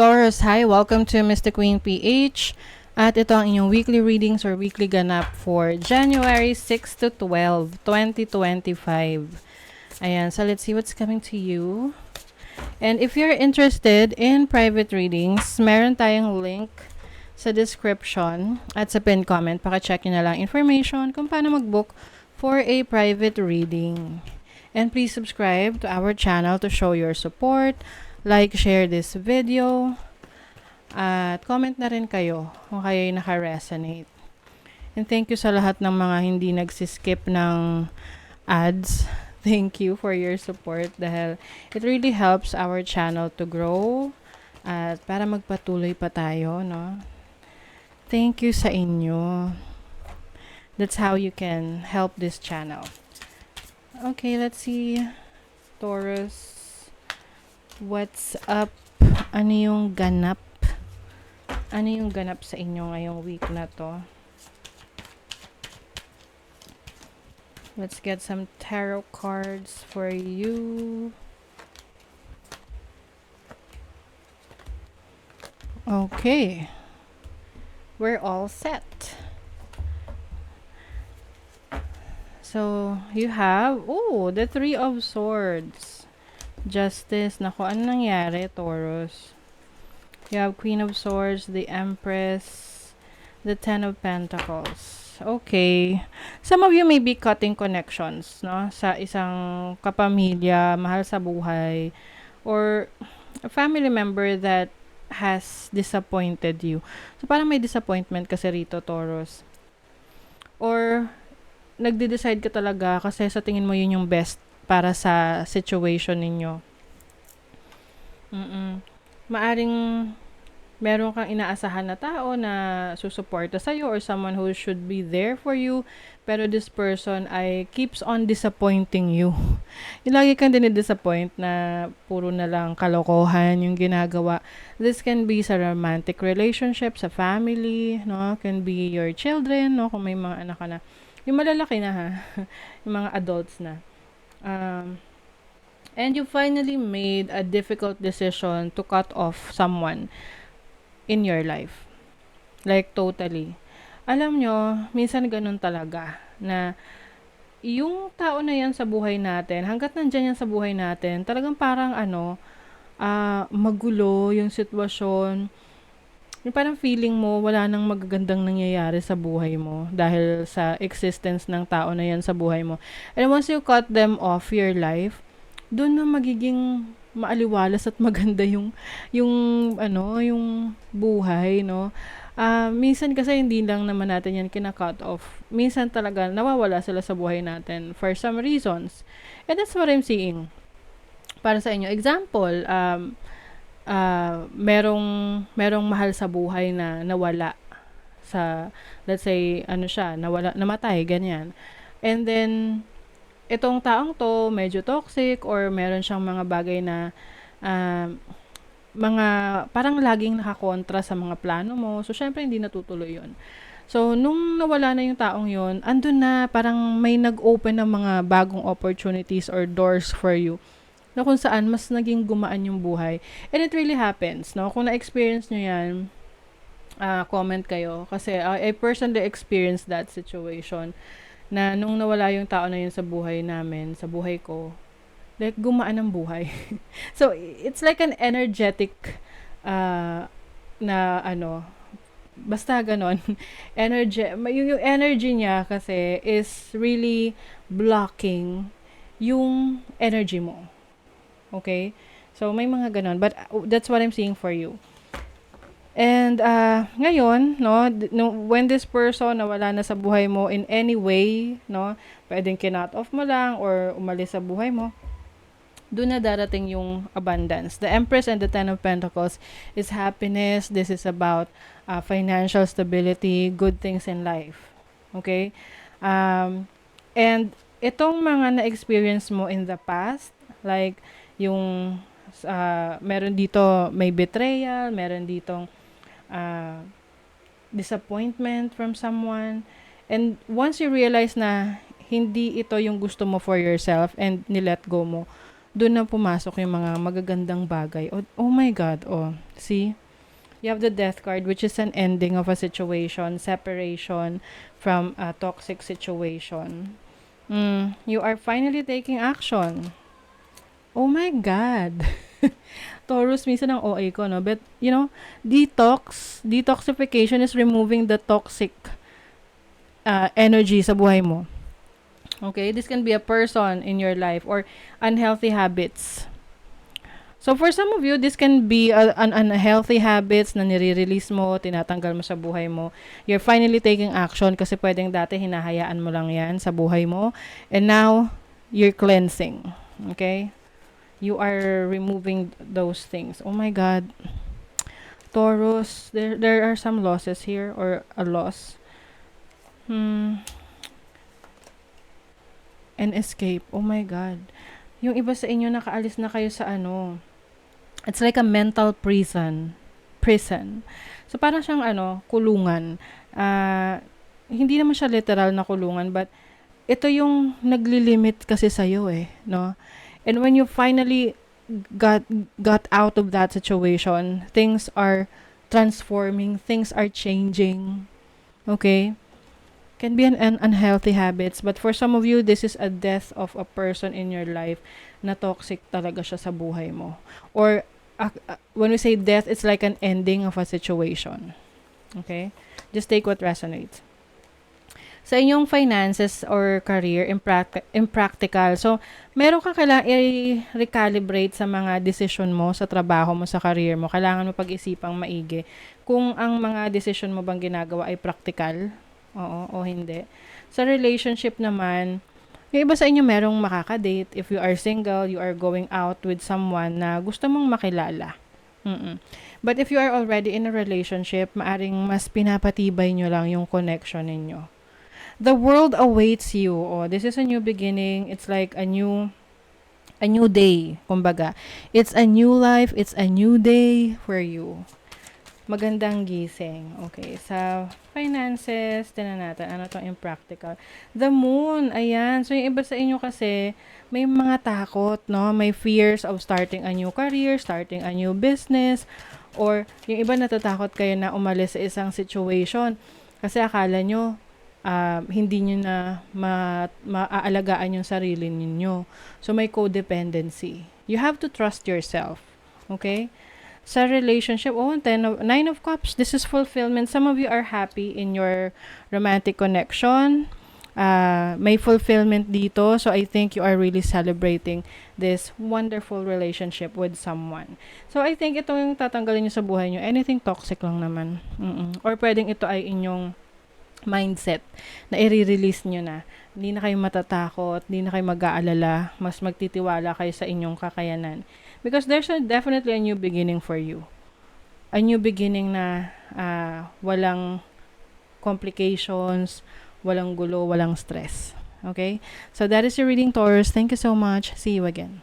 Taurus, hi! Welcome to Mystic Queen PH. At ito ang inyong weekly readings or weekly ganap for January 6 to 12, 2025. Ayan, so let's see what's coming to you. And if you're interested in private readings, meron tayong link sa description at sa pinned comment. Paka-check nyo na lang information kung paano mag-book for a private reading. And please subscribe to our channel to show your support. Like, share this video. At comment na rin kayo kung kayo'y naka-resonate. And thank you sa lahat ng mga hindi nagsiskip ng ads. Thank you for your support dahil it really helps our channel to grow at para magpatuloy pa tayo, no? Thank you sa inyo. That's how you can help this channel. Okay, let's see. Taurus. What's up? Ano yung ganap? Ano yung ganap sa inyo ngayong week na to? Let's get some tarot cards for you. Okay. We're all set. So, you have, the Three of Swords. Justice. Naku, ano nangyari, Taurus? You have Queen of Swords, the Empress, the Ten of Pentacles. Okay. Some of you may be cutting connections, no? Sa isang kapamilya, mahal sa buhay, or a family member that has disappointed you. So, parang may disappointment kasi rito, Taurus. Or, nagde-decide ka talaga kasi sa tingin mo yun yung best para sa situation ninyo. Maaring meron kang inaasahan na tao na susuporta sa'yo or someone who should be there for you, pero this person ay keeps on disappointing you. Yung lagi kang dinidisappoint na puro na lang kalokohan yung ginagawa. This can be sa romantic relationship, sa family, no? Can be your children, no? Kung may mga anak ka na. Yung malalaki na ha. Yung mga adults na. And you finally made a difficult decision to cut off someone in your life. Like, totally. Alam nyo, minsan ganun talaga, na yung tao na yan sa buhay natin, hanggat nandyan yan sa buhay natin, talagang parang magulo yung sitwasyon. Yung parang feeling mo, wala nang magagandang nangyayari sa buhay mo dahil sa existence ng tao na yan sa buhay mo. And once you cut them off your life, doon na magiging maaliwalas at maganda yung buhay, no? Minsan kasi hindi lang naman natin yan kina-cut off. Minsan talaga nawawala sila sa buhay natin for some reasons. And that's what I'm seeing. Para sa inyo, example, merong mahal sa buhay na nawala sa, let's say, namatay, ganyan. And then, itong taong to, medyo toxic or meron siyang mga bagay na mga parang laging nakakontra sa mga plano mo. So, syempre, hindi natutuloy yun. So, nung nawala na yung taong yun, andun na parang may nag-open ng mga bagong opportunities or doors for you na kung saan mas naging gumaan yung buhay. And it really happens, no? Kung na-experience nyo yan, comment kayo. Kasi I personally experienced that situation na nung nawala yung tao na yun sa buhay namin, sa buhay ko, like, gumaan ang buhay. So, it's like an energetic basta ganon. Yung energy niya kasi is really blocking yung energy mo. Okay? So, may mga ganon. But that's what I'm seeing for you. And, ngayon, no, when this person nawala na sa buhay mo in any way, no, pwedeng kinut off mo lang or umalis sa buhay mo, doon na darating yung abundance. The Empress and the Ten of Pentacles is happiness. This is about financial stability, good things in life. Okay? And itong mga na-experience mo in the past, like, yung meron dito may betrayal, meron ditong disappointment from someone, and once you realize na hindi ito yung gusto mo for yourself and nilet go mo, doon na pumasok yung mga magagandang bagay. Oh my God, oh. See? You have the death card, which is an ending of a situation, separation from a toxic situation. You are finally taking action. Oh my God. Taurus, minsan ang OA ko, no? But, you know, detoxification is removing the toxic energy sa buhay mo. Okay? This can be a person in your life or unhealthy habits. So, for some of you, this can be an unhealthy habits na nire-release mo, tinatanggal mo sa buhay mo. You're finally taking action kasi pwedeng dati hinahayaan mo lang yan sa buhay mo. And now, you're cleansing. Okay? You are removing those things. Oh my God. Taurus, there are some losses here or a loss. And escape. Oh my God. Yung iba sa inyo nakaalis na kayo sa ano. It's like a mental prison. So parang siyang kulungan. Hindi naman siya literal na kulungan, but ito yung naglilimit kasi sa'yo no? And when you finally got out of that situation, things are transforming, things are changing. Okay? Can be an unhealthy habits, but for some of you, this is a death of a person in your life na toxic talaga siya sa buhay mo. Or when we say death, it's like an ending of a situation. Okay? Just take what resonates. Sa inyong finances or career, impractical. So, meron kang kailangan i-recalibrate sa mga decision mo, sa trabaho mo, sa career mo. Kailangan mo pag-isipang maigi kung ang mga decision mo bang ginagawa ay practical, oo, o hindi. Sa relationship naman, yung iba sa inyo merong makaka-date. If you are single, you are going out with someone na gusto mong makilala. But if you are already in a relationship, maaring mas pinapatibay nyo lang yung connection ninyo. The world awaits you. Oh, this is a new beginning. It's like a new day, kumbaga. It's a new life, it's a new day for you. Magandang gising. Okay, sa finances, tinan natin, ano tong impractical. The moon, ayan. So, yung iba sa inyo kasi, may mga takot, no? May fears of starting a new career, starting a new business, or yung iba natatakot kayo na umalis sa isang situation. Kasi akala nyo, hindi nyo na maaalagaan yung sarili ninyo. So, may codependency. You have to trust yourself. Okay? Sa relationship, Nine of Cups, this is fulfillment. Some of you are happy in your romantic connection. May fulfillment dito. So, I think you are really celebrating this wonderful relationship with someone. So, I think ito yung tatanggalin nyo sa buhay nyo. Anything toxic lang naman. Or pwedeng ito ay inyong mindset na i-release nyo na. Hindi na kayo matatakot, hindi na kayo mag-aalala, mas magtitiwala kayo sa inyong kakayanan. Because there's definitely a new beginning for you. A new beginning na walang complications, walang gulo, walang stress. Okay? So that is your reading, Taurus. Thank you so much. See you again.